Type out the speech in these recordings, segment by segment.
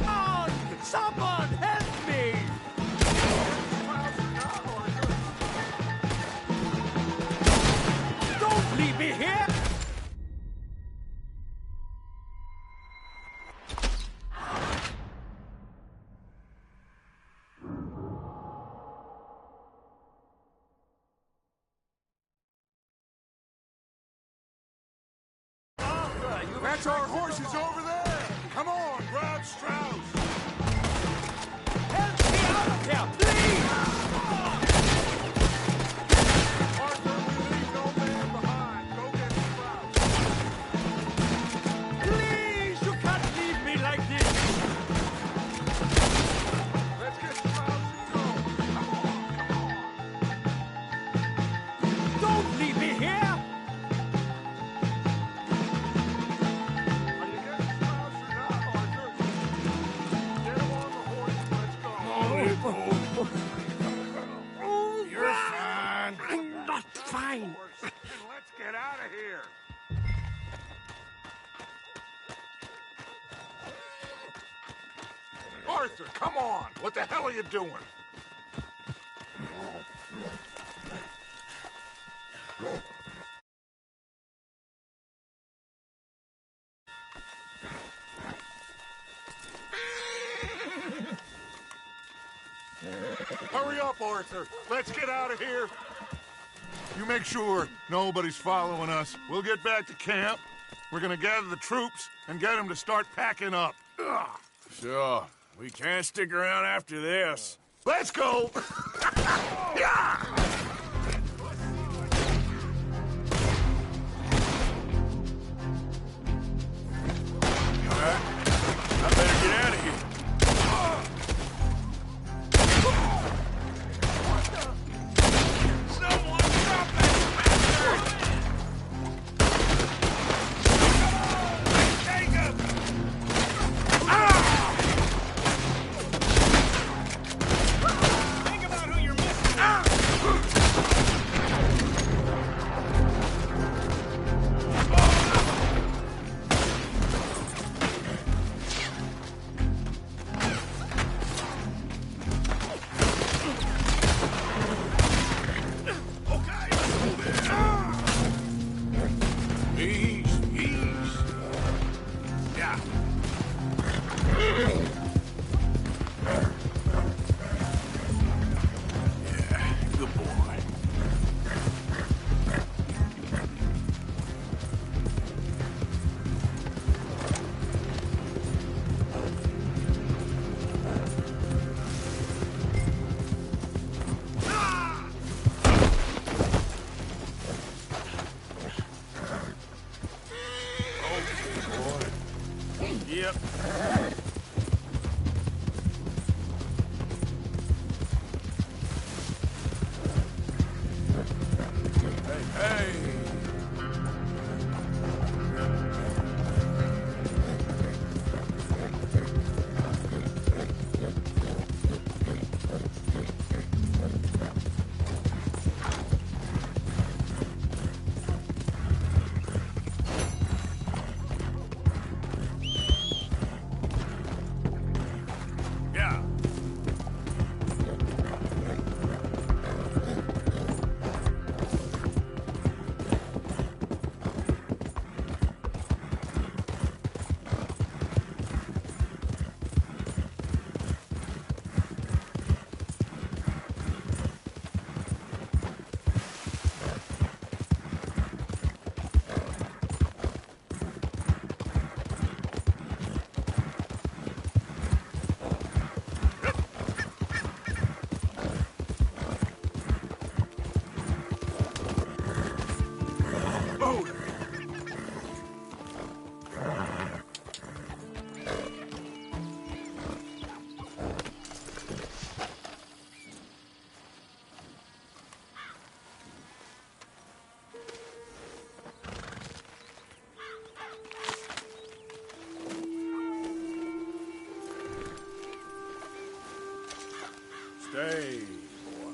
On! Someone help me! Don't leave me here! That's our horses over there! Come on, grab Strauss! Help me out of here, please! Arthur, we leave no man behind. Go get Strauss. Please, you can't leave me like this! Let's get Strauss and go. Come on. Don't leave me here! Are you getting Strauss or not, Arthur? Get him on the horse and let's go. You're fine. I'm not fine! And let's get out of here. Arthur, come on! What the hell are you doing? Hurry up, Arthur! Let's get out of here! You make sure nobody's following us. We'll get back to camp. We're gonna gather the troops and get them to start packing up. Ugh. Sure. We can't stick around after this. Let's go! Yeah! All right. I better get out of here. Someone stop that bastard! Take him! Think about who you're missing! Ease, ease. Yeah. Yeah, good boy. Yep. Hey, hey. Yeah. Stay, boy.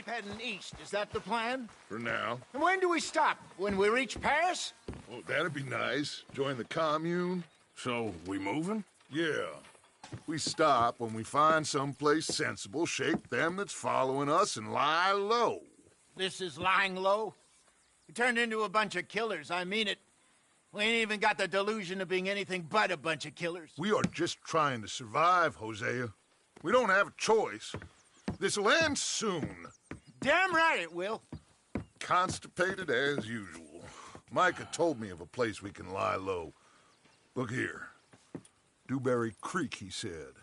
keep heading east. Is that the plan? For now. And when do we stop? When we reach Paris? Well, that'd be nice. Join the commune. So, we moving? Yeah. We stop when we find someplace sensible, shake them that's following us, and lie low. This is lying low? We turned into a bunch of killers, I mean it. We ain't even got the delusion of being anything but a bunch of killers. We are just trying to survive, Hosea. We don't have a choice. This'll end soon. Damn right it will. Constipated as usual. Micah told me of a place we can lie low. Look here. Dewberry Creek, he said.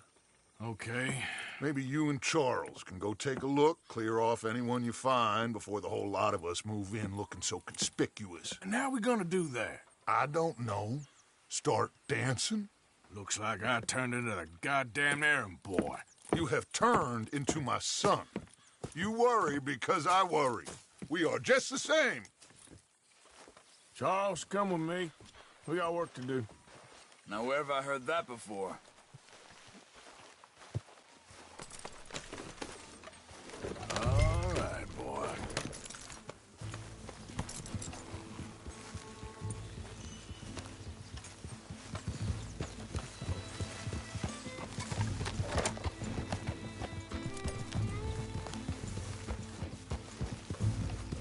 Okay. Maybe you and Charles can go take a look, clear off anyone you find before the whole lot of us move in looking so conspicuous. And how we gonna do that? I don't know. Start dancing? Looks like I turned into the goddamn errand boy. You have turned into my son. You worry because I worry. We are just the same. Charles, come with me. We got work to do. Now, where have I heard that before? All right, boy.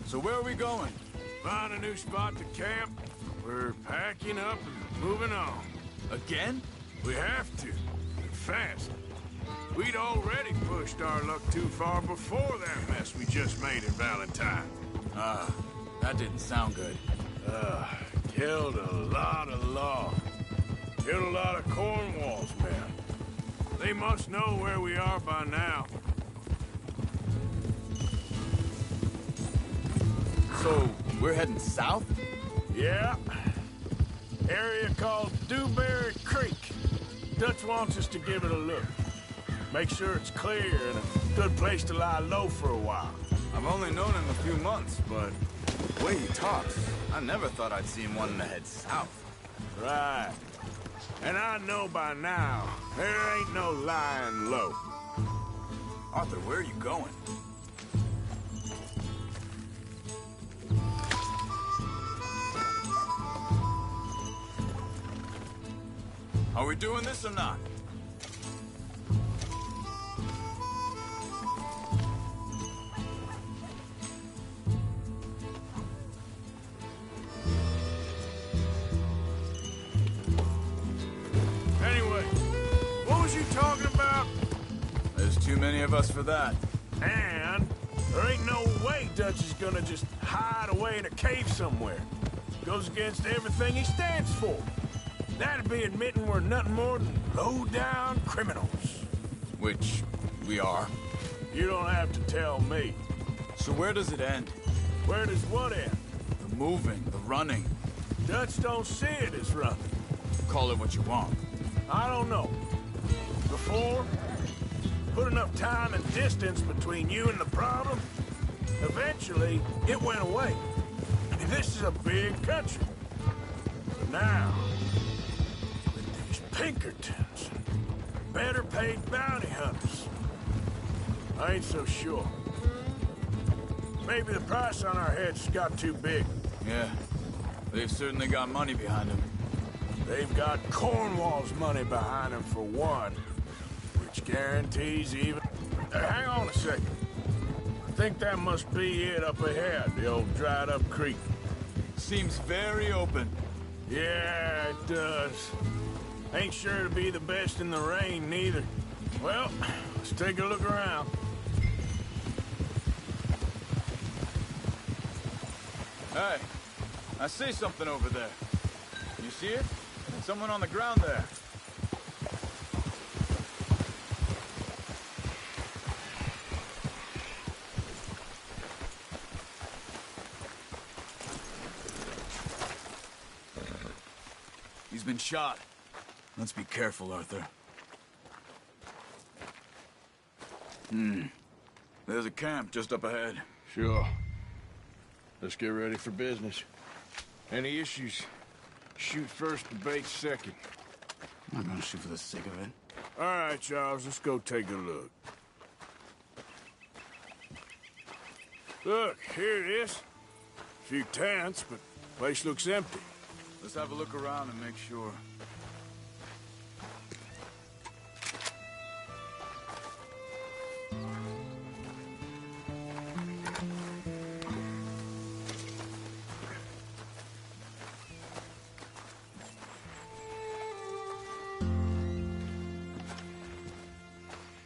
So where are we going? Find a new spot to camp. We're packing up and moving on. Again? We have to. And fast. We'd already pushed our luck too far before that mess we just made in Valentine. That didn't sound good. Killed a lot of law. Killed a lot of Cornwall's men. They must know where we are by now. So, we're heading south? Yeah. Area called Dewberry Creek. Dutch wants us to give it a look. Make sure it's clear and a good place to lie low for a while. I've only known him a few months, but the way he talks, I never thought I'd see him wanting to head south. Right. And I know by now, there ain't no lying low. Arthur, where are you going? Are we doing this or not? Anyway, what was you talking about? There's too many of us for that. And there ain't no way Dutch is gonna just hide away in a cave somewhere. Goes against everything he stands for. That'd be admitting we're nothing more than low-down criminals. Which we are. You don't have to tell me. So where does it end? Where does what end? The moving, the running. Dutch don't see it as running. Call it what you want. I don't know. Before, put enough time and distance between you and the problem, eventually it went away. And this is a big country. But now, with these Pinkertons, better paid bounty hunters, I ain't so sure. Maybe the price on our heads got too big. Yeah, they've certainly got money behind them. They've got Cornwall's money behind them for one, which guarantees even... hang on a second. I think that must be it up ahead, the old dried-up creek. Seems very open. Yeah, it does. Ain't sure to be the best in the rain, neither. Well, let's take a look around. Hey, I see something over there. You see it? Someone on the ground there. He's been shot. Let's be careful, Arthur. There's a camp just up ahead. Sure. Let's get ready for business. Any issues? Shoot first, debate second. I'm not gonna shoot for the sake of it. All right, Charles, let's go take a look. Look, here it is. Few tents, but place looks empty. Let's have a look around and make sure.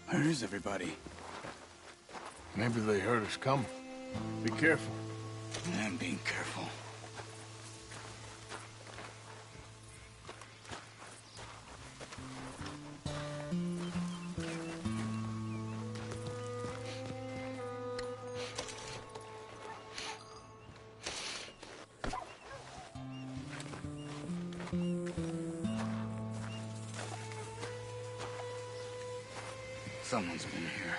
Where is everybody? Maybe they heard us coming. Be careful. I'm being careful. Someone's been here.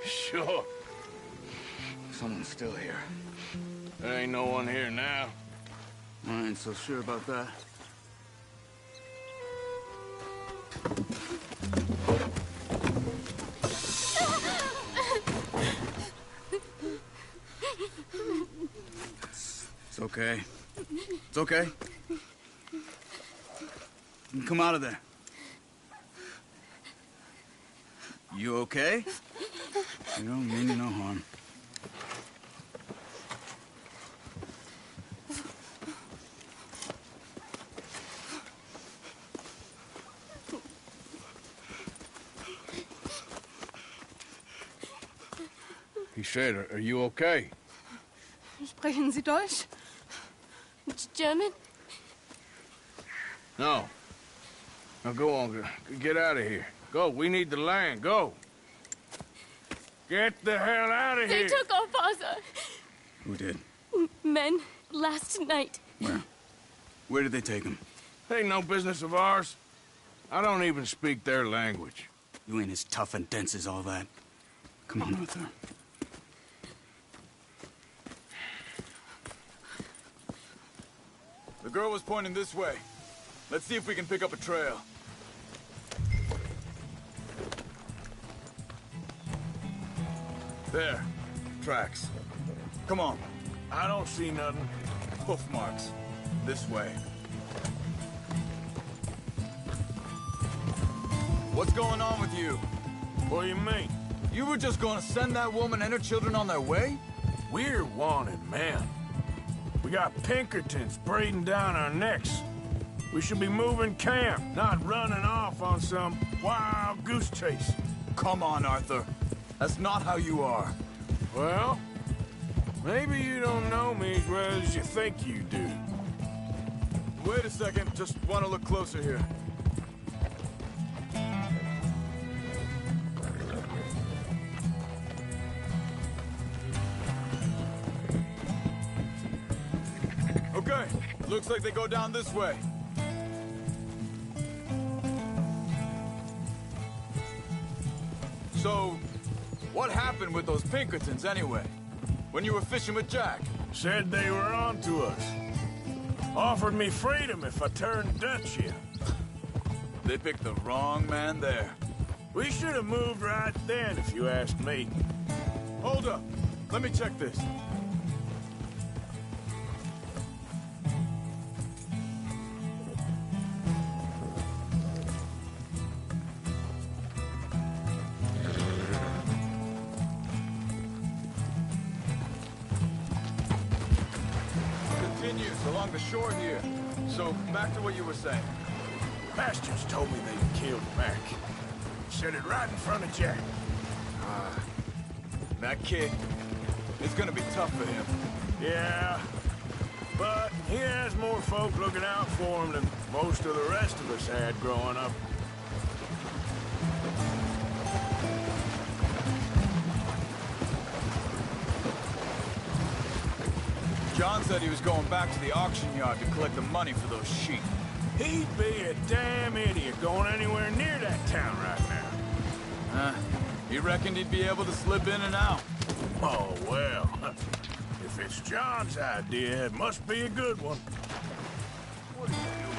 Sure. Someone's still here. There ain't no one here now. I ain't so sure about that. It's okay. It's okay. You can come out of there. You okay? You don't mean you no harm. He said, are you okay? Sprechen Sie Deutsch? German? No. Now go on, get out of here. Go, we need the land, go. Get the hell out of They here! took our father. Who did? Men, last night. Where? Where did they take him? Ain't no business of ours. I don't even speak their language. You ain't as tough and dense as all that. Come on, Arthur. The girl was pointing this way. Let's see if we can pick up a trail. There. Tracks. Come on. I don't see nothing. Hoof marks. This way. What's going on with you? What do you mean? You were just gonna send that woman and her children on their way? We're wanted men. We got Pinkertons breathing down our necks. We should be moving camp, not running off on some wild goose chase. Come on, Arthur. That's not how you are. Well, maybe you don't know me as well as you think you do. Wait a second. Just want to look closer here. Okay. Looks like they go down this way. So, what happened with those Pinkertons anyway? When you were fishing with Jack? Said they were on to us. Offered me freedom if I turned Dutch in. They picked the wrong man there. We should have moved right then, if you asked me. Hold up. Let me check this. Continues along the shore here. So, back to what you were saying. Bastards told me they killed Mac. Said it right in front of Jack. That kid, it's gonna be tough for him. Yeah, but he has more folk looking out for him than most of the rest of us had growing up. John said he was going back to the auction yard to collect the money for those sheep. He'd be a damn idiot going anywhere near that town right now. He reckoned he'd be able to slip in and out. Oh, well. If it's John's idea, it must be a good one. What are you doing?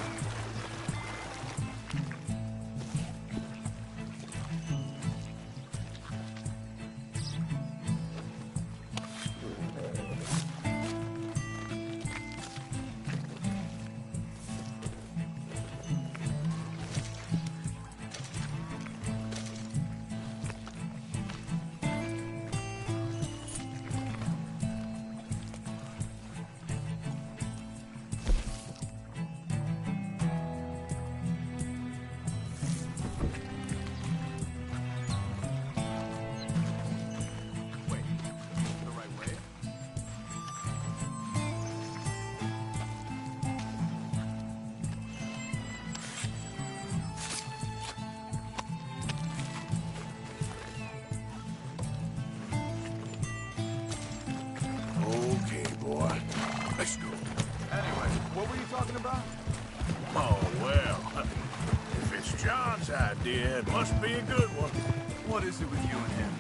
talking about? Oh, well, if it's John's idea, it must be a good one. What is it with you and him?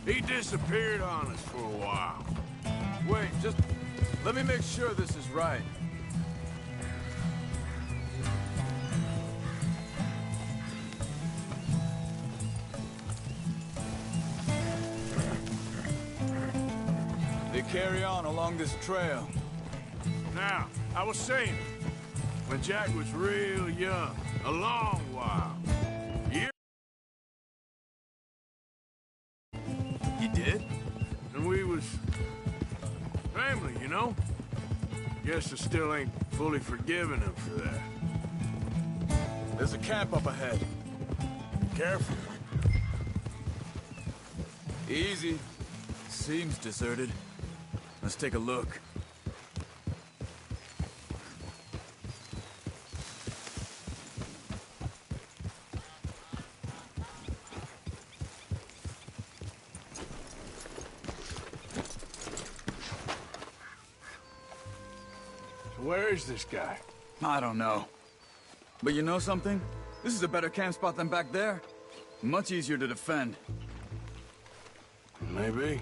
He disappeared on us for a while. Wait, just let me make sure this is right. They carry on along this trail. Now, I was saying, when Jack was real young, a long while, years, He did? and we was family, you know? Guess I still ain't fully forgiven him for that. There's a camp up ahead. Careful. Easy. Seems deserted. Let's take a look. Where is this guy? I don't know. But you know something? This is a better camp spot than back there. Much easier to defend. Maybe.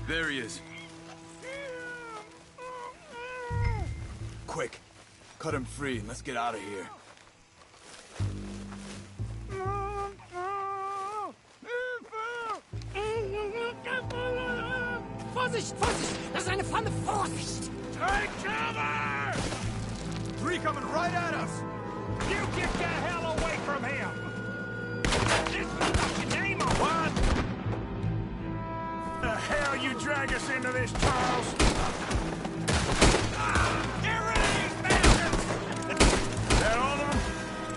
There he is. Quick. Cut him free and let's get out of here. Vorsicht, Vorsicht! Das ist eine Pfanne! Vorsicht! Take cover! Three coming right at us! You get the hell away from him! This fucking name on what? The hell you drag us into this, Charles? Get rid of these bastards! That all of them?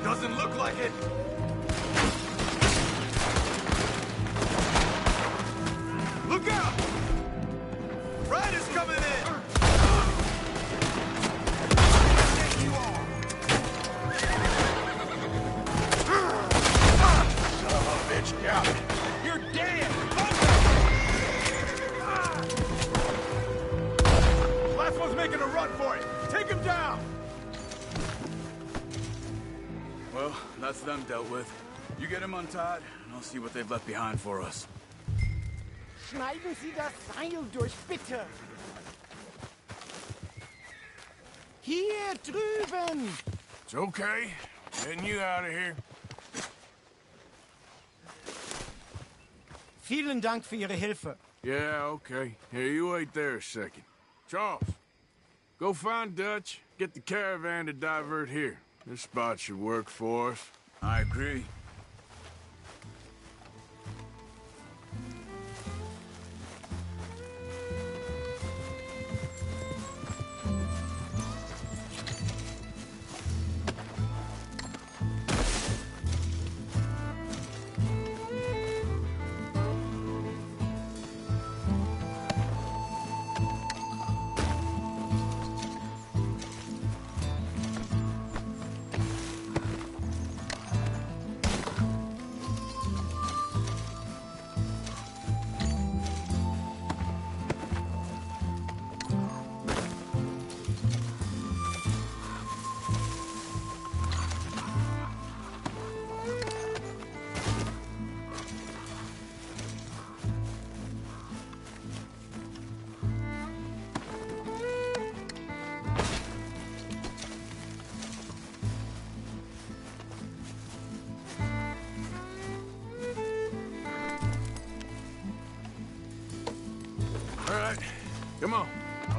Doesn't look like it! Look out! Riders coming in! There you are! Son of a bitch, got it. You're dead! Last one's making a run for it! Take him down! Well, that's them dealt with. You get him untied, and I'll see what they've left behind for us. Schneiden Sie das Seil durch, bitte! Hier drüben! It's okay. Getting you out of here. Vielen Dank für Ihre Hilfe. Yeah, okay. Here, you wait there a second. Charles, go find Dutch. Get the caravan to divert here. This spot should work for us. I agree.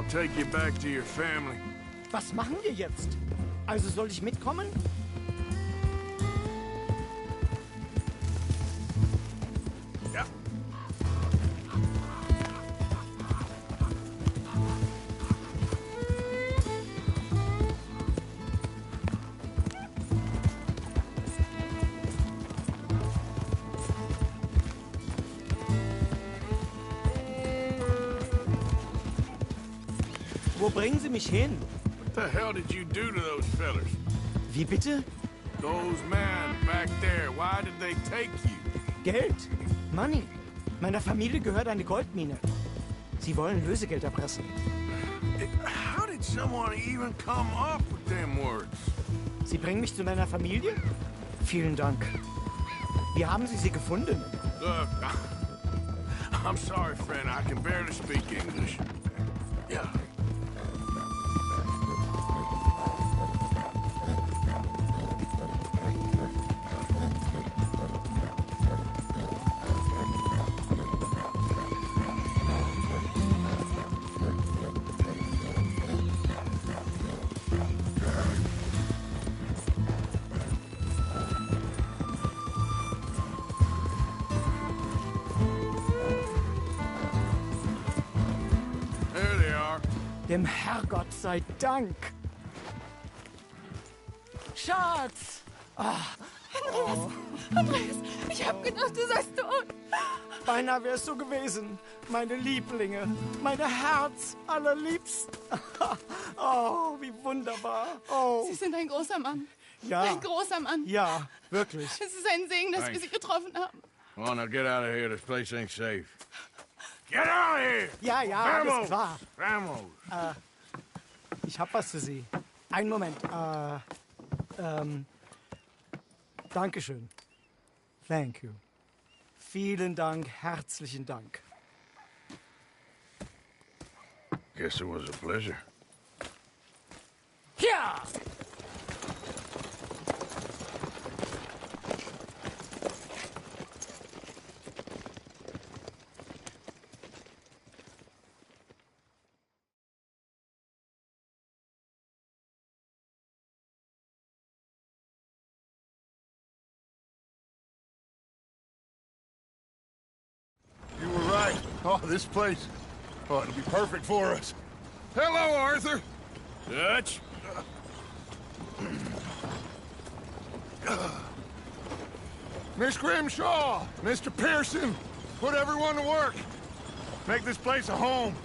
take you back to your family. Was machen wir jetzt? Also soll ich mitkommen? Ja. Wo bringen Sie mich hin? What the hell did you do to those fellers? Wie bitte? Those men back there, why did they take you? Geld. Money. Meiner Familie gehört eine Goldmine. Sie wollen Lösegeld erpressen. How did someone even come up with them words? Sie bringen mich zu meiner Familie? Vielen Dank. Wie haben Sie sie gefunden? Look, I'm sorry, friend. I can barely speak English. Yeah. There they are. Dem Herrgott sei Dank. Schatz! Andreas, ich hab gedacht, du seist tot. Beinahe wär's so gewesen. Meine Lieblinge. Meine Herz allerliebst. Oh, wie wunderbar. Oh, Sie sind ein großer Mann. ja. Ein großer Mann. Ja, wirklich. Es ist ein Segen, dass wir Thanks. Sie getroffen haben. Come on, now get out of here. This place ain't safe. Get out of here! Ja, ja, alles klar. Vamos! Ich hab was für Sie. Einen Moment. Dankeschön. Thank you. Vielen Dank, herzlichen Dank. Guess it was a pleasure. Ja! You were right. Oh, this place. Oh, it'll be perfect for us. Hello, Arthur. Dutch? Miss Grimshaw, Mr. Pearson, put everyone to work. Make this place a home.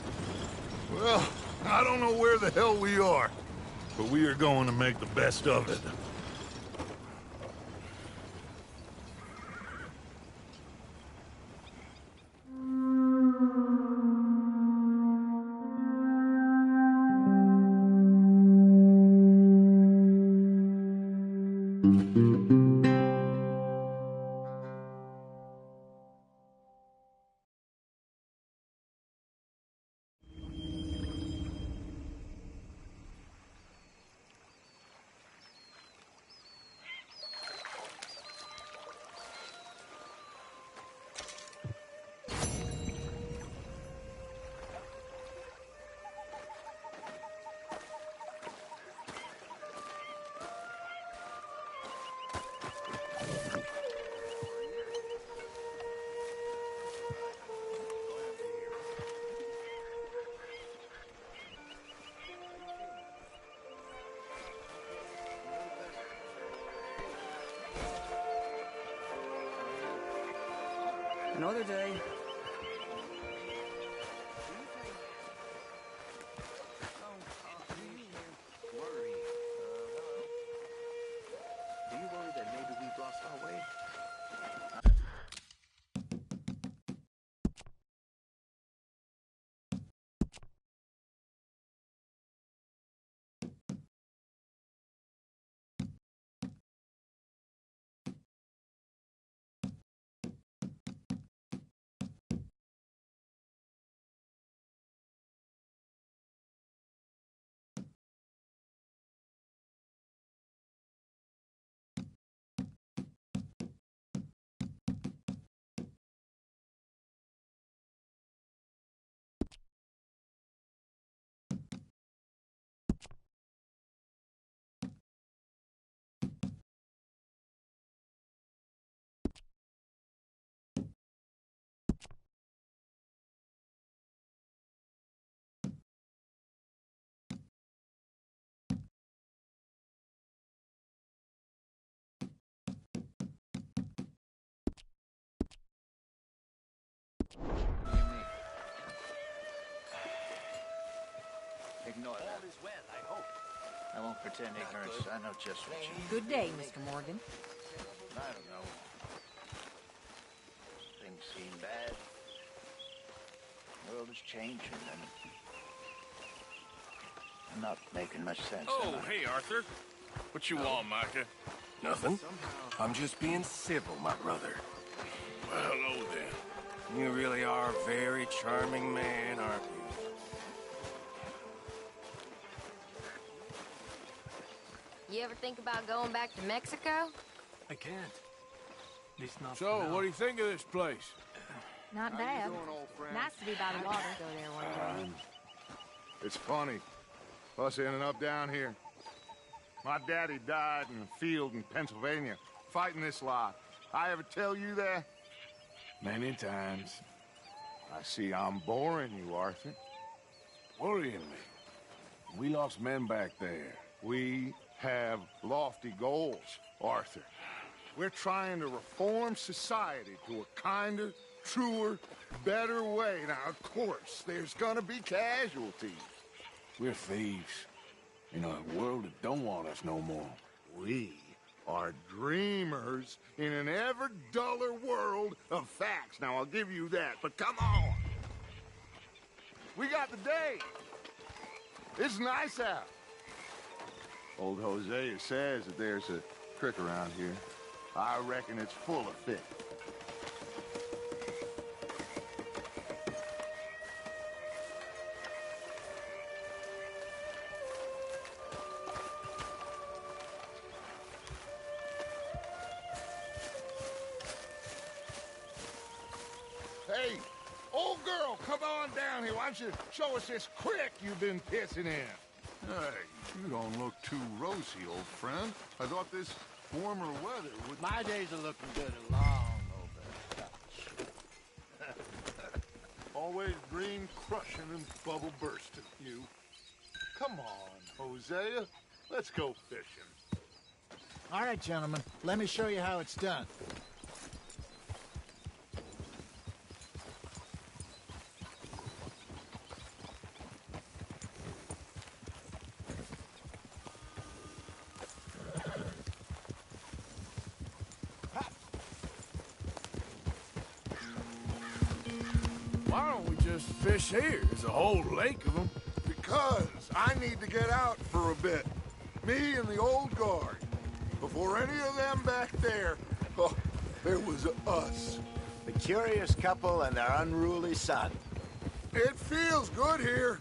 Well, I don't know where the hell we are, but we are going to make the best of it. Another day. Ignore that. All is well, I hope. I won't pretend ignorance. I know just what you mean. Good day, Mr. Morgan. I don't know. Things seem bad. The world is changing, and I'm not making much sense. Oh, hey, Arthur. What you want, Micah? Nothing. I'm just being civil, my brother. Well, hello, then. You really are a very charming man, aren't you? You ever think about going back to Mexico? I can't. At least not So, for now. what do you think of this place? Not bad. Nice to be by the water. Go there one day. It's funny, us ending up down here. My daddy died in a field in Pennsylvania, fighting this lot. I ever tell you that? Many times. I see I'm boring you, Arthur. Worrying me. We lost men back there. We have lofty goals, Arthur. We're trying to reform society to a kinder, truer, better way. Now, of course, there's gonna be casualties. We're thieves. In a world that don't want us no more. We are dreamers in an ever duller world of facts. Now, I'll give you that, but come on. We got the day. It's nice out. Old Hosea says that there's a creek around here. I reckon it's full of fish. Hey, old girl, come on down here. Why don't you show us this creek you've been pissing in? Hey, you don't look too rosy, old friend. I thought this warmer weather would... My days are looking good along over the top. Always green crushing and bubble bursting, you. Come on, Hosea. Let's go fishing. All right, gentlemen. Let me show you how it's done. Why don't we just fish here? There's a whole lake of them. Because I need to get out for a bit. Me and the old guard. Before any of them back there, oh, there was us. The curious couple and their unruly son. It feels good here.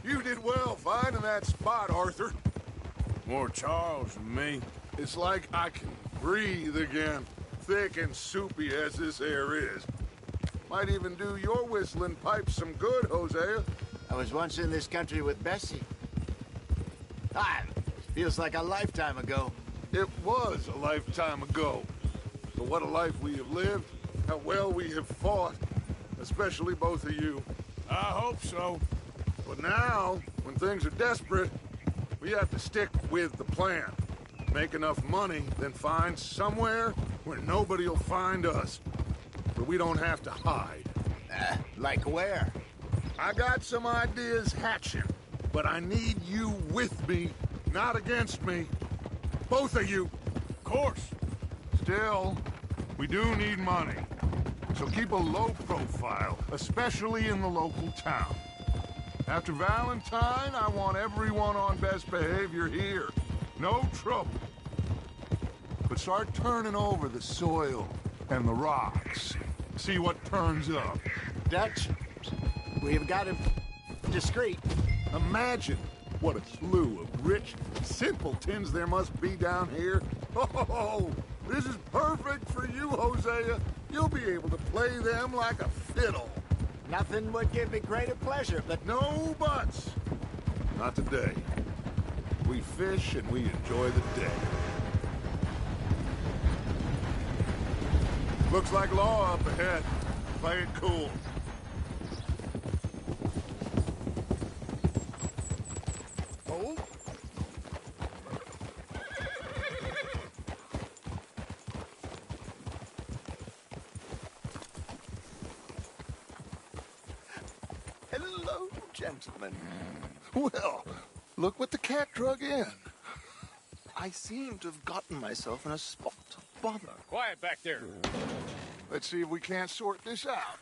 You did well finding that spot, Arthur. More Charles than me. It's like I can breathe again, thick and soupy as this air is. Might even do your whistling pipes some good, Hosea. I was once in this country with Bessie. Feels like a lifetime ago. It was a lifetime ago. But what a life we have lived, how well we have fought, especially both of you. I hope so. But now, when things are desperate, we have to stick with the plan. Make enough money, then find somewhere where nobody will find us. Where we don't have to hide. Like where? I got some ideas hatching, but I need you with me, not against me. Both of you. Of course. Still, we do need money. So keep a low profile, especially in the local town. After Valentine, I want everyone on best behavior here. No trouble. But start turning over the soil and the rocks. See what turns up. Dutch, we've got him discreet. Imagine what a slew of rich simpletons there must be down here. Oh, this is perfect for you, Hosea. You'll be able to play them like a fiddle. Nothing would give me greater pleasure, but... No buts. Not today. We fish and we enjoy the day. Looks like law up ahead. Play it cool. Oh? Hello, gentlemen. Well, look what the cat drug in. I seem to have gotten myself in a spot of bother. Quiet back there. Let's see if we can't sort this out.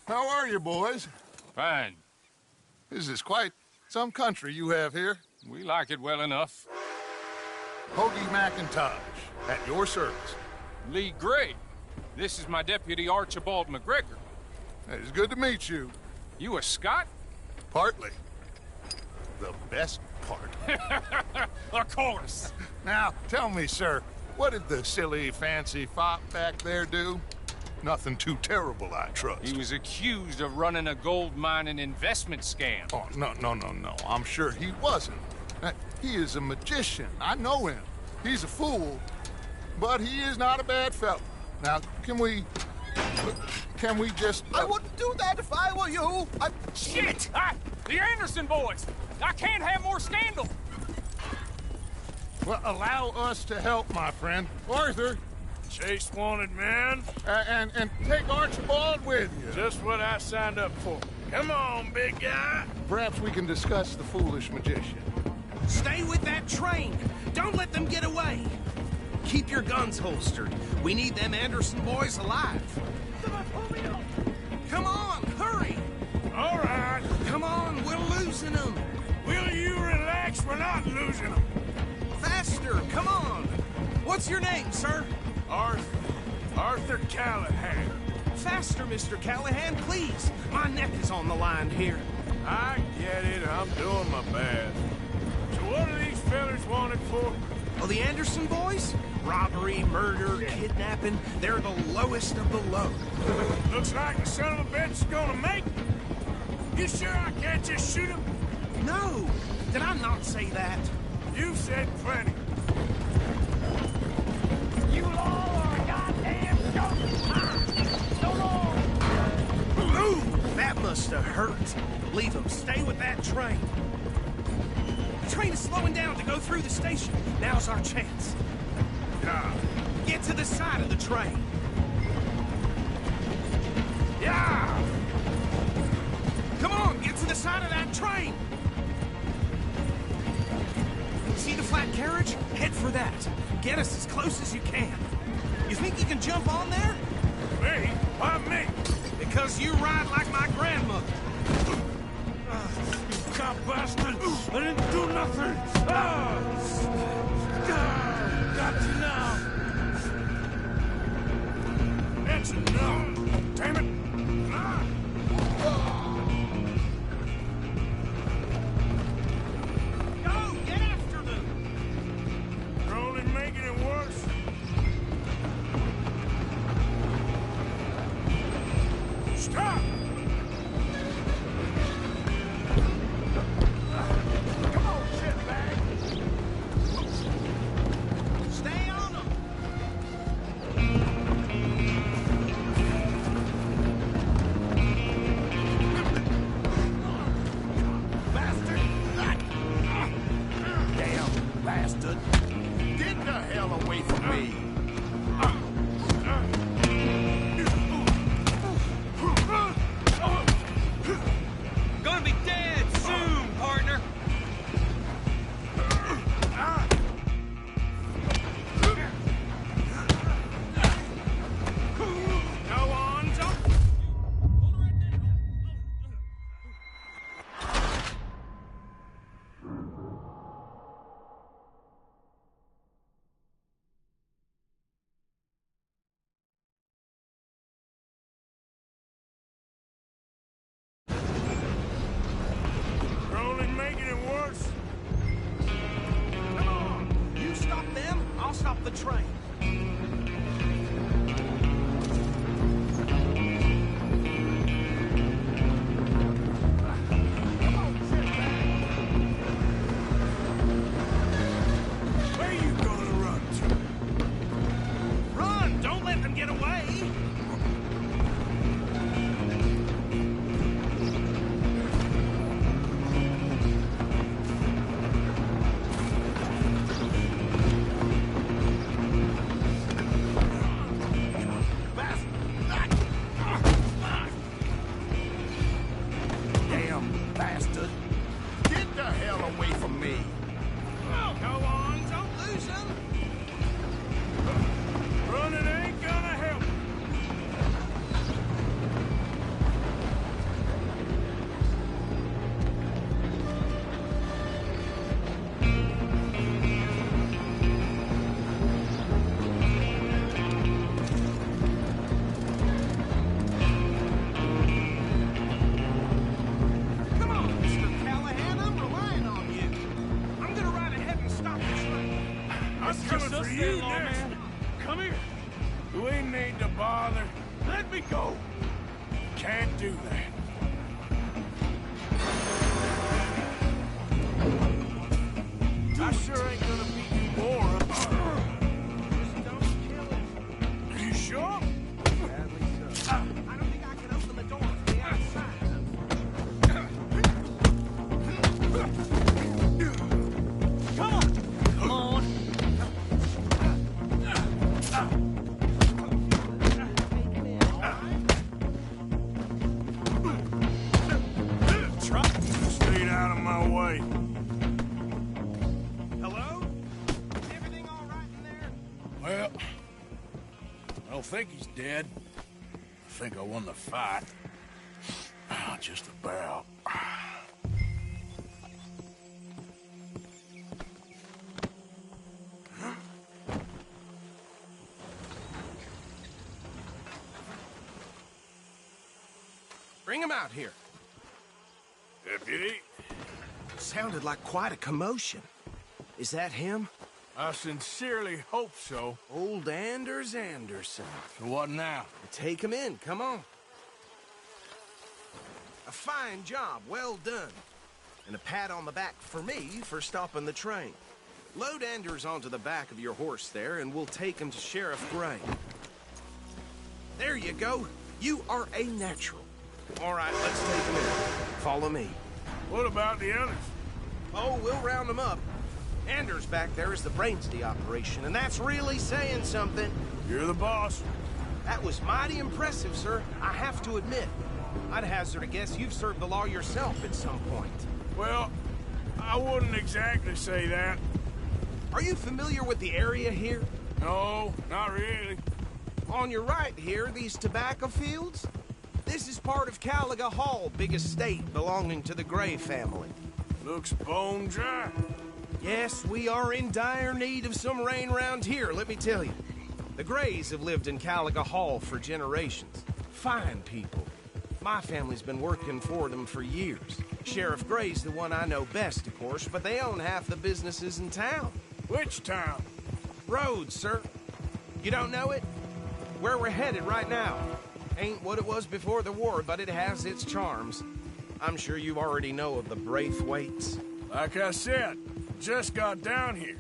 How are you, boys? Fine. This is quite some country you have here. We like it well enough. Hoagie McIntosh, at your service. Lee Gray. This is my deputy, Archibald McGregor. It's good to meet you. You a Scot? Partly. The best part. Of course. Now, tell me, sir, what did the silly, fancy fop back there do? Nothing too terrible, I trust. He was accused of running a gold mining investment scam. Oh, no. I'm sure he wasn't. He is a magician. I know him. He's a fool, but he is not a bad fellow. Now, can we just... I wouldn't do that if I were you. Shit! The Anderson boys! I can't have more scandal! Well, allow us to help, my friend. Arthur. Chase wanted man. And take Archibald with you. Just what I signed up for. Come on, big guy. Perhaps we can discuss the foolish magician. Stay with that train. Don't let them get away. Keep your guns holstered. We need them Anderson boys alive. Come on, hurry. All right. Come on, we're losing them. Will you relax? We're not losing them. Faster, come on. What's your name, sir? Arthur Callahan. Faster, Mr. Callahan, please. My neck is on the line here. I get it. I'm doing my best. So what are these fellas wanted for? Oh, the Anderson boys? Robbery, murder, kidnapping. They're the lowest of the low. Looks like the son of a bitch is gonna make it. You sure I can't just shoot him? No. Did I not say that? You said plenty. You all are goddamn jokes! So long! Ooh, that must have hurt. Leave them. Stay with that train. The train is slowing down to go through the station. Now's our chance. Get to the side of the train. Yeah! Come on, get to the side of that train. See the flat carriage? Head for that. Get us as close as you can. You think you can jump on there? Me? Why me? Because you ride like my grandmother. You cop bastard! I didn't do nothing! Got you now! That's enough! Damn it! Go! Get after them! You're only making it worse. Stop! Come on, shitbag! Stay on them! go. Can't do that. I sure ain't gonna beat you more up. Just don't kill him. You sure? Badly so. I don't think I can open the door from the outside. Come on! Come on! Stay out of my way. Hello? Is everything all right in there? Well, I don't think he's dead. I think I won the fight. Just about. Bring him out here. Deputy? Sounded like quite a commotion. Is that him? I sincerely hope so. Old Anders Anderson. So what now? Take him in, come on. A fine job, well done. And a pat on the back for me for stopping the train. Load Anders onto the back of your horse there, and we'll take him to Sheriff Gray. There you go. You are a natural. All right, let's take him in. Follow me. What about the others? Oh, we'll round them up. Anders back there is the brains of the operation, and that's really saying something. You're the boss. That was mighty impressive, sir. I have to admit. I'd hazard a guess you've served the law yourself at some point. Well, I wouldn't exactly say that. Are you familiar with the area here? No, not really. On your right here, these tobacco fields? This is part of Caliga Hall, big estate belonging to the Gray family. Looks bone dry. Yes, we are in dire need of some rain round here, let me tell you. The Grays have lived in Caliga Hall for generations. Fine people. My family's been working for them for years. Sheriff Gray's the one I know best, of course, but they own half the businesses in town. Which town? Rhodes, sir. You don't know it? Where we're headed right now. Ain't what it was before the war, but it has its charms. I'm sure you already know of the Braithwaites. Like I said, just got down here.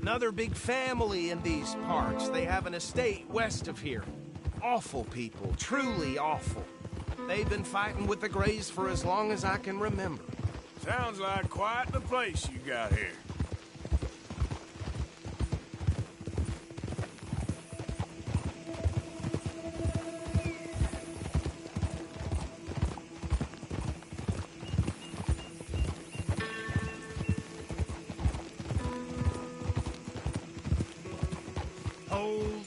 Another big family in these parts. They have an estate west of here. Awful people, truly awful. They've been fighting with the Grays for as long as I can remember. Sounds like quite the place you got here. Hold.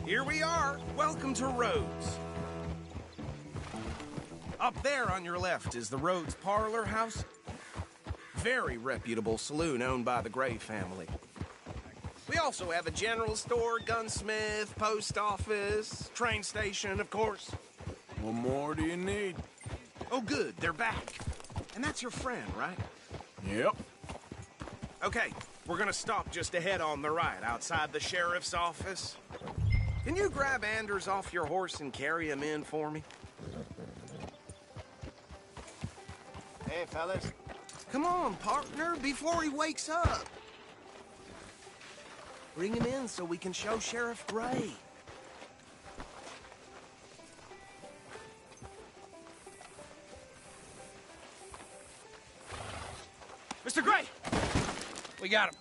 Here we are. Welcome to Rhodes. Up there on your left is the Rhodes Parlor House. Very reputable saloon owned by the Gray family. We also have a general store, gunsmith, post office, train station, of course. What more do you need? Oh, good. They're back. And that's your friend, right? Yep. Okay, we're gonna stop just ahead on the right, outside the sheriff's office. Can you grab Anders off your horse and carry him in for me? Hey, fellas. Come on, partner, before he wakes up. Bring him in so we can show Sheriff Gray. Mr. Gray! We got him.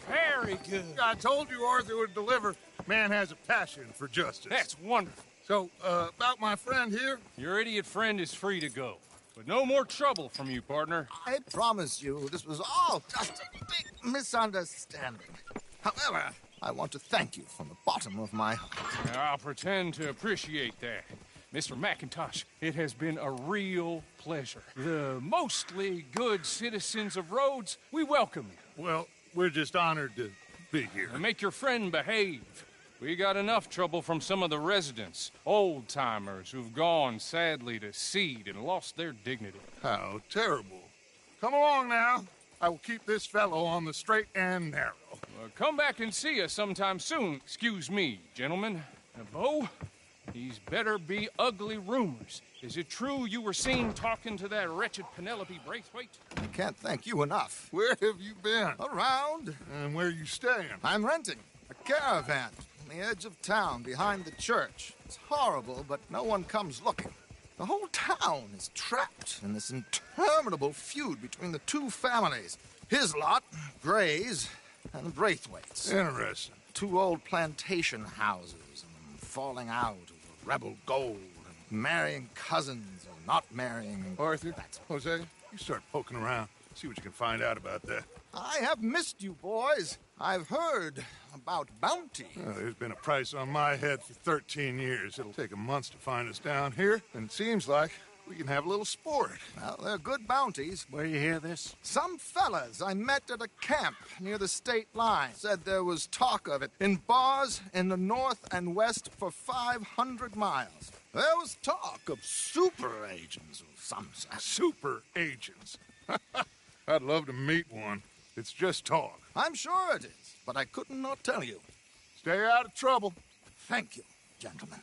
Very good. I told you Arthur would deliver. Man has a passion for justice. That's wonderful. So, about my friend here? Your idiot friend is free to go. But no more trouble from you, partner. I promise you, this was all just a big misunderstanding. However, I want to thank you from the bottom of my heart. I'll pretend to appreciate that. Mr. McIntosh, it has been a real pleasure. The mostly good citizens of Rhodes, we welcome you. Well, we're just honored to be here. And make your friend behave. We got enough trouble from some of the residents, old-timers who've gone, sadly, to seed and lost their dignity. How terrible. Come along now. I will keep this fellow on the straight and narrow. Come back and see us sometime soon. Excuse me, gentlemen. Bo, these better be ugly rumors. Is it true you were seen talking to that wretched Penelope Braithwaite? I can't thank you enough. Where have you been? Around. And where are you staying? I'm renting a caravan on the edge of town behind the church. It's horrible, but no one comes looking. The whole town is trapped in this interminable feud between the two families. His lot, Gray's, and Braithwaite's. Interesting. Two old plantation houses, and falling out over rebel gold, and marrying cousins or not marrying. Arthur, Jose, you start poking around. See what you can find out about that. I have missed you, boys. I've heard about bounty. Well, there's been a price on my head for 13 years. It'll take a month to find us down here, and it seems like we can have a little sport. Well, they're good bounties. Where you hear this? Some fellas I met at a camp near the state line said there was talk of it in bars in the north and west for 500 miles. There was talk of super agents of some sort. Super agents? I'd love to meet one. It's just talk. I'm sure it is, but I couldn't not tell you. Stay out of trouble. Thank you, gentlemen.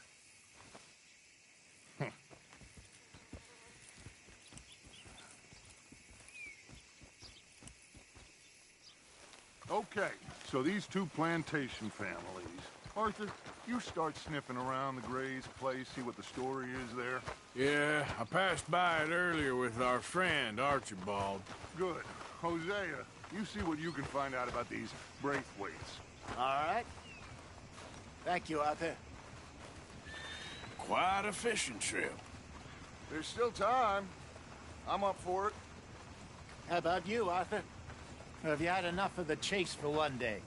Okay, so these two plantation families. Arthur, you start sniffing around the Gray's place, see what the story is there. Yeah, I passed by it earlier with our friend, Archibald. Good. Hosea, you see what you can find out about these Braithwaites. All right. Thank you, Arthur. Quite a fishing trip. There's still time. I'm up for it. How about you, Arthur? Or have you had enough of the chase for one day?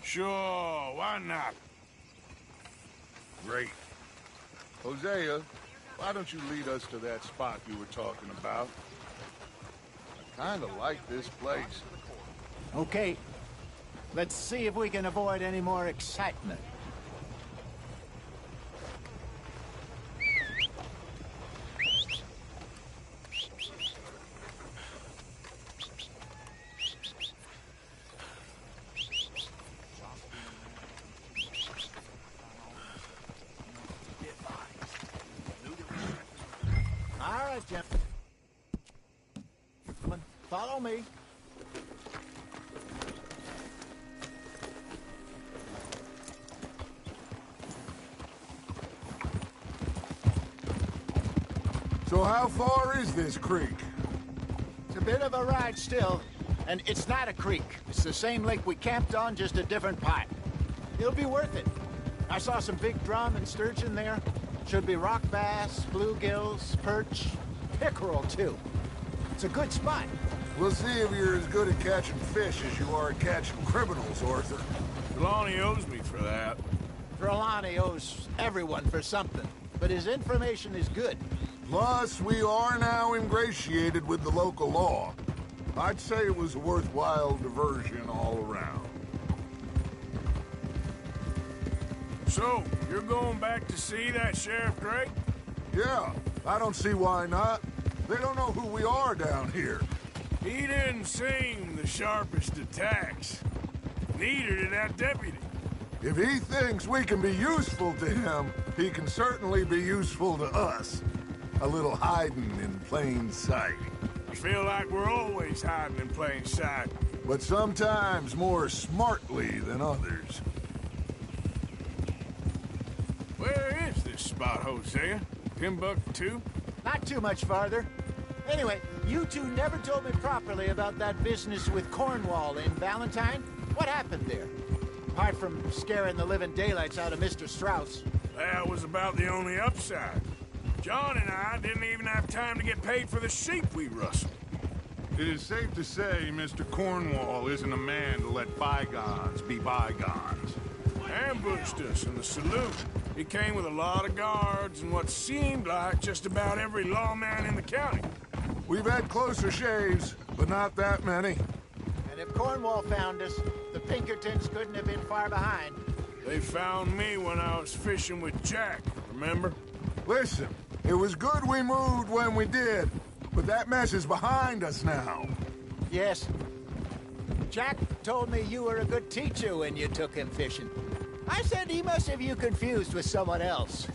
Sure, why not? Great. Hosea, why don't you lead us to that spot you were talking about? I kind of like this place. Okay. Let's see if we can avoid any more excitement. All right, gentlemen. Follow me. So how far is this creek? It's a bit of a ride still, and it's not a creek. It's the same lake we camped on, just a different part. It'll be worth it. I saw some big drum and sturgeon there. Should be rock bass, bluegills, perch, pickerel too. It's a good spot. We'll see if you're as good at catching fish as you are at catching criminals, Arthur. Trelawney owes me for that. Trelawney owes everyone for something, but his information is good. Plus, we are now ingratiated with the local law. I'd say it was a worthwhile diversion all around. So, you're going back to see that Sheriff Gray? Yeah, I don't see why not. They don't know who we are down here. He didn't seem the sharpest attacks. Neither did that deputy. If he thinks we can be useful to him, he can certainly be useful to us. A little hiding in plain sight. I feel like we're always hiding in plain sight. But sometimes more smartly than others. Where is this spot, Hosea? Timbuktu? Not too much farther. Anyway, you two never told me properly about that business with Cornwall in Valentine. What happened there? Apart from scaring the living daylights out of Mr. Strauss. That was about the only upside. John and I didn't even have time to get paid for the sheep we rustled. It is safe to say Mr. Cornwall isn't a man to let bygones be bygones. Ambushed us in the saloon. He came with a lot of guards and what seemed like just about every lawman in the county. We've had closer shaves, but not that many. And if Cornwall found us, the Pinkertons couldn't have been far behind. They found me when I was fishing with Jack, remember? Listen, it was good we moved when we did. But that mess is behind us now. Yes. Jack told me you were a good teacher when you took him fishing. I said he must have you confused with someone else.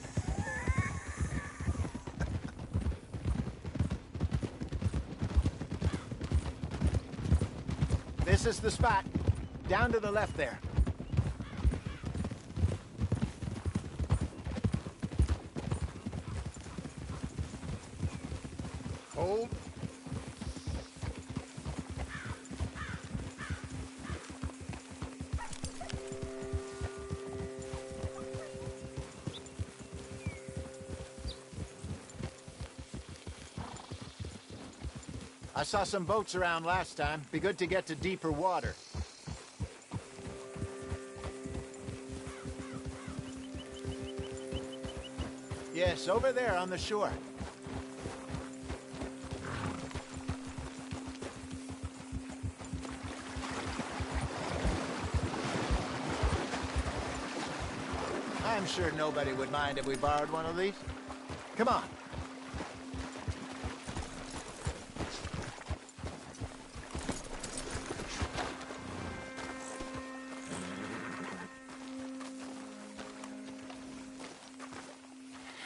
This is the spot. Down to the left there. Hold. I saw some boats around last time. Be good to get to deeper water. Yes, over there on the shore. I'm sure nobody would mind if we borrowed one of these. Come on.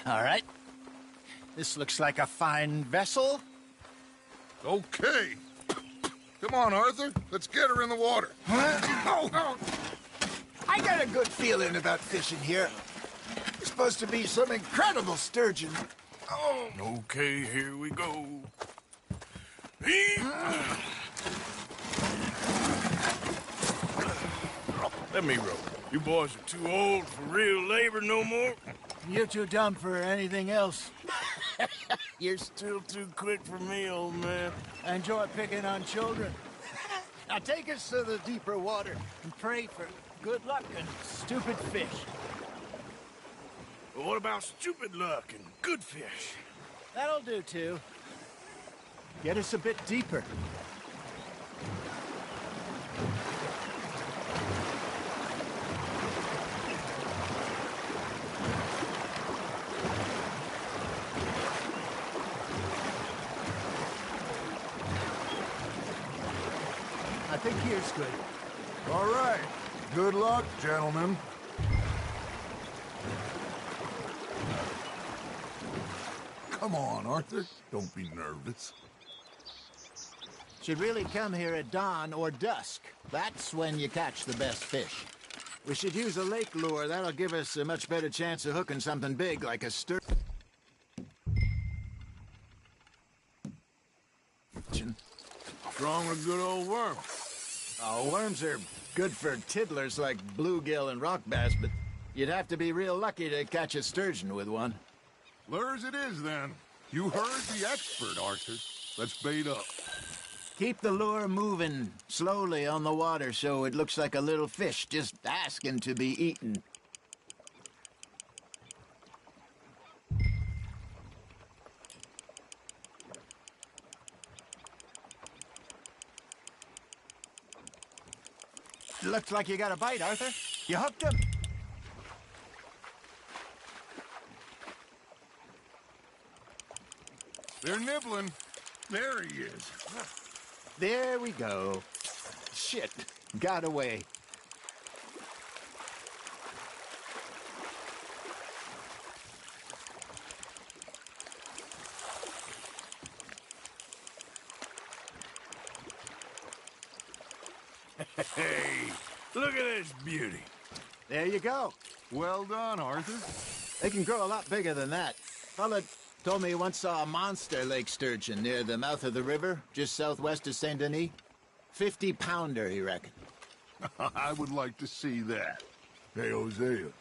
All right. This looks like a fine vessel. Okay. Come on, Arthur. Let's get her in the water. Oh. I got a good feeling about fishing here. It's supposed to be some incredible sturgeon. Oh. Okay, here we go. Let me row. You boys are too old for real labor no more. You're too dumb for anything else. You're still too quick for me, old man. I enjoy picking on children. Now take us to the deeper water and pray for good luck and stupid fish. Well, what about stupid luck and good fish? That'll do, too. Get us a bit deeper. I think here's good. All right. Good luck, gentlemen. Come on, Arthur. Don't be nervous. Should really come here at dawn or dusk. That's when you catch the best fish. We should use a lake lure. That'll give us a much better chance of hooking something big like a sturgeon. What's wrong with a good old worm? Oh, worms are good for tiddlers like bluegill and rock bass, but you'd have to be real lucky to catch a sturgeon with one. Lures it is, then. You heard the expert, Arthur. Let's bait up. Keep the lure moving slowly on the water so it looks like a little fish just asking to be eaten. Looks like you got a bite, Arthur. You hooked him. They're nibbling. There he is. There we go. Shit, got away. Hey, look at this beauty. There you go. Well done, Arthur. They can grow a lot bigger than that. Fella told me he once saw a monster lake sturgeon near the mouth of the river, just southwest of Saint Denis. 50-pounder, he reckoned. I would like to see that. Hey, Hosea, you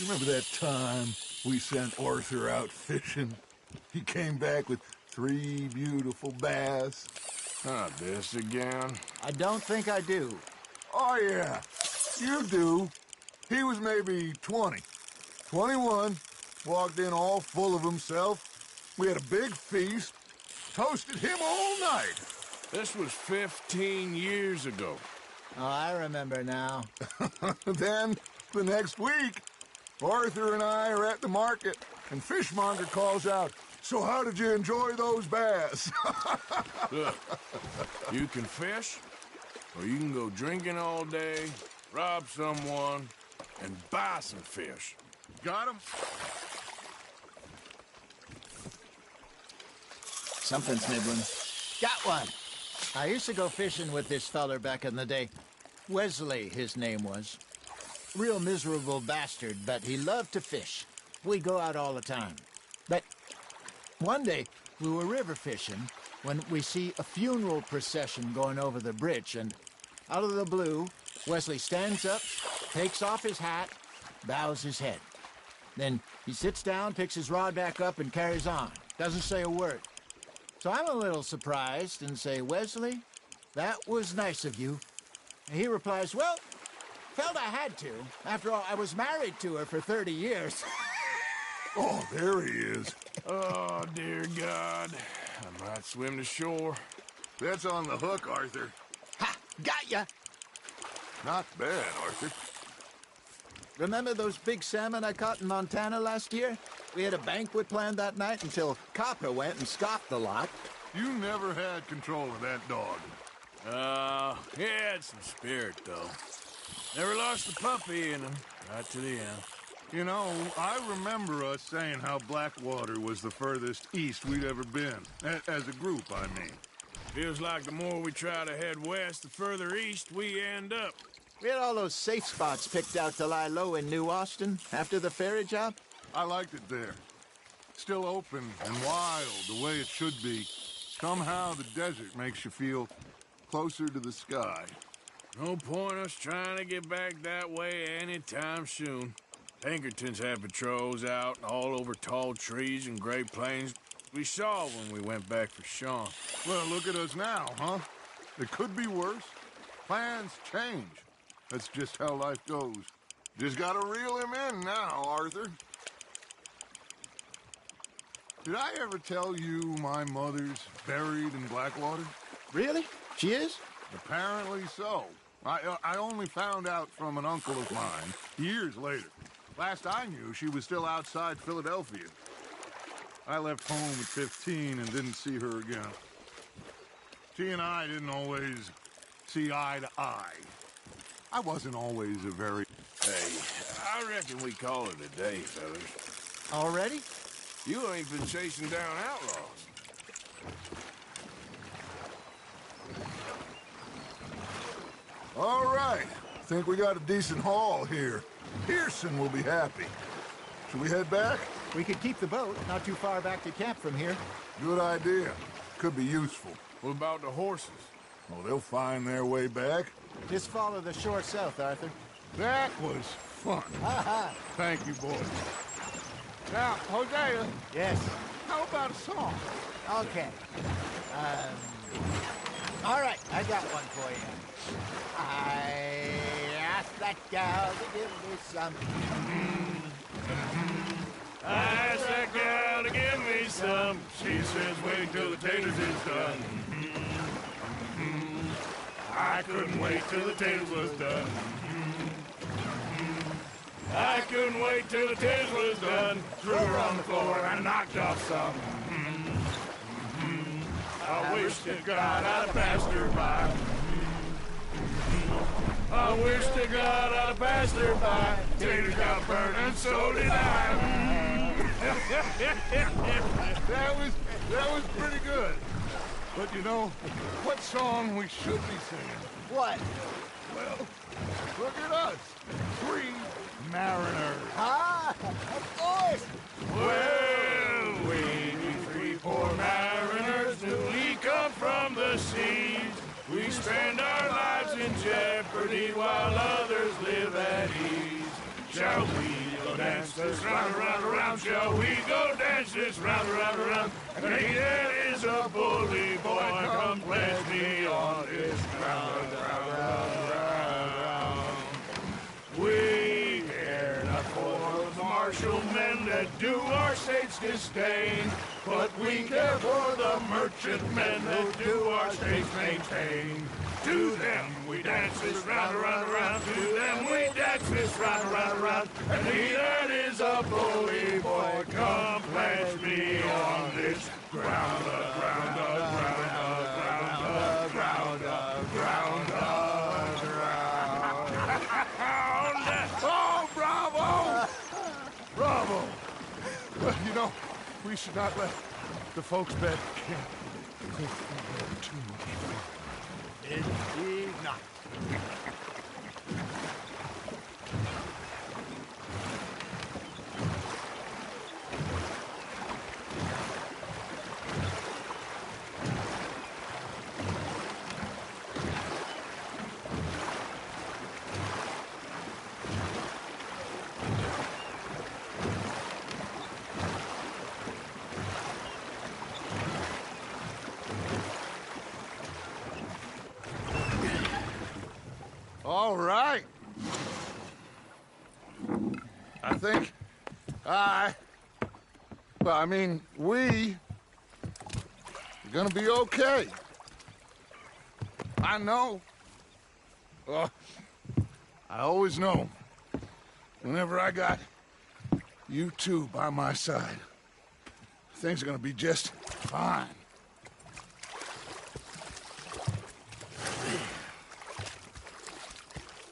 remember that time we sent Arthur out fishing? He came back with 3 beautiful bass. Not this again. I don't think I do. Oh, yeah. You do. He was maybe 20. 21. Walked in all full of himself. We had a big feast. Toasted him all night. This was 15 years ago. Oh, I remember now. Then, the next week, Arthur and I are at the market, and Fishmonger calls out, So how did you enjoy those bass? Look, you can fish, or you can go drinking all day, rob someone, and buy some fish. Got him? Something's nibbling. Got one. I used to go fishing with this feller back in the day. Wesley, his name was. Real miserable bastard, but he loved to fish. We'd go out all the time. But one day, we were river fishing when we see a funeral procession going over the bridge, and out of the blue, Wesley stands up, takes off his hat, bows his head. Then he sits down, picks his rod back up, and carries on. Doesn't say a word. So I'm a little surprised and say, Wesley, that was nice of you. And he replies, well, felt I had to. After all, I was married to her for 30 years. Oh, there he is. Oh, dear God. I might swim to shore. That's on the hook, Arthur. Ha! Got ya! Not bad, Arthur. Remember those big salmon I caught in Montana last year? We had a banquet planned that night until Copper went and scoffed the lot. You never had control of that dog. He had some spirit, though. Never lost the puppy in him, right to the end. You know, I remember us saying how Blackwater was the furthest east we'd ever been. As a group, I mean. Feels like the more we try to head west, the further east we end up. We had all those safe spots picked out to lie low in New Austin after the ferry job. I liked it there. Still open and wild, the way it should be. Somehow the desert makes you feel closer to the sky. No point us trying to get back that way anytime soon. Pinkertons had patrols out all over tall trees and Great Plains. We saw when we went back for Sean. Well, look at us now, huh? It could be worse. Plans change. That's just how life goes. Just gotta reel him in now, Arthur. Did I ever tell you my mother's buried in Blackwater? Really? She is? Apparently so. I only found out from an uncle of mine years later. Last I knew, she was still outside Philadelphia. I left home at 15 and didn't see her again. She and I didn't always see eye to eye. I wasn't always a very... Hey, I reckon we call it a day, fellas. Already? You ain't been chasing down outlaws. All right. Think we got a decent haul here. Pearson will be happy. Should we head back? We could keep the boat not too far back to camp from here. Good idea. Could be useful. What about the horses? Oh, they'll find their way back. Just follow the shore south, Arthur. That was fun. Thank you, boys. Now, Hosea. Yes? How about a song? Okay. All right, I got one for you. I asked that gal to give me some. I asked that gal to give me some. She says, wait till the taters is done. I couldn't wait till the taters was done. I couldn't wait till the taters was done. Threw her on the floor and knocked off some. I wish to God I'd passed her by. I wish to God I'd passed her by. Taters got burned and so did I. That was pretty good. But you know, what song we should be singing? What? Well, look at us. 3 mariners. Ah, of course. Well, we 3 poor mariners newly come from the seas. We spend our lives in jeopardy while others live at ease. Shall we go dance this round, around, around? Shall we go dance this round, around, around? And that is a bully boy, come pledge me on this round, round, round, round, round. We care not for the martial men that do our state's disdain, but we care for the merchant men that do our state's maintain. To them we dance this round, around, around. To them we dance this round, around, around. And he that is a bully boy, come pledge me on this. Well, you know, we should not let the folks back camp think we know too much. Indeed not. All right. I think we are gonna be okay. I know. I always know. Whenever I got you two by my side, things are gonna be just fine.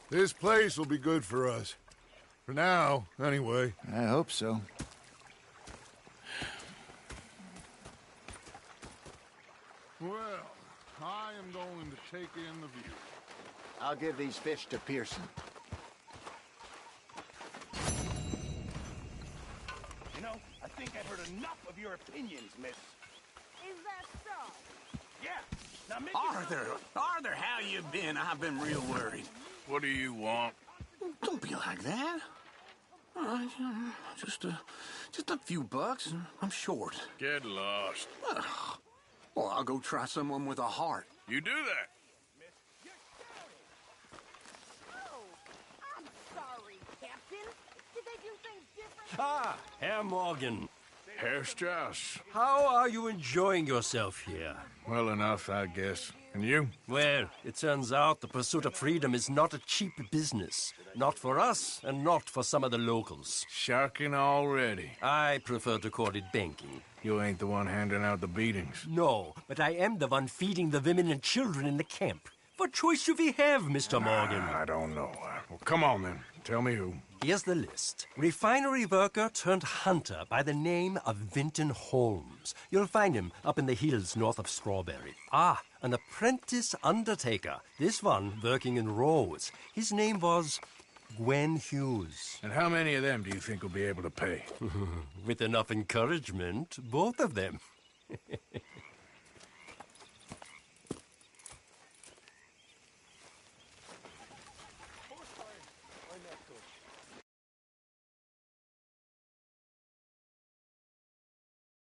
This place will be good for us. For now, anyway. I hope so. Well, I am going to take in the view. I'll give these fish to Pearson. You know, I think I've heard enough of your opinions, miss. Is that so? Yeah. Now, make Arthur, how you been? I've been real worried. What do you want? Don't be like that. All right, just a few bucks, and I'm short. Get lost. Well, I'll go try someone with a heart. You do that. Oh, I'm sorry, Captain. Did they do things different? Ah, Herr Morgan. Herr Strauss. How are you enjoying yourself here? Well enough, I guess. And you? Well, it turns out the pursuit of freedom is not a cheap business. Not for us, and not for some of the locals. Sharking already. I prefer to call it banking. You ain't the one handing out the beatings. No, but I am the one feeding the women and children in the camp. What choice do we have, Mr. Morgan? I don't know. Well, come on, then. Tell me who. Here's the list. Refinery worker turned hunter by the name of Vinton Holmes. You'll find him up in the hills north of Strawberry. Ah, an apprentice undertaker. This one working in Rose. His name was Gwen Hughes. And how many of them do you think will be able to pay? With enough encouragement, both of them.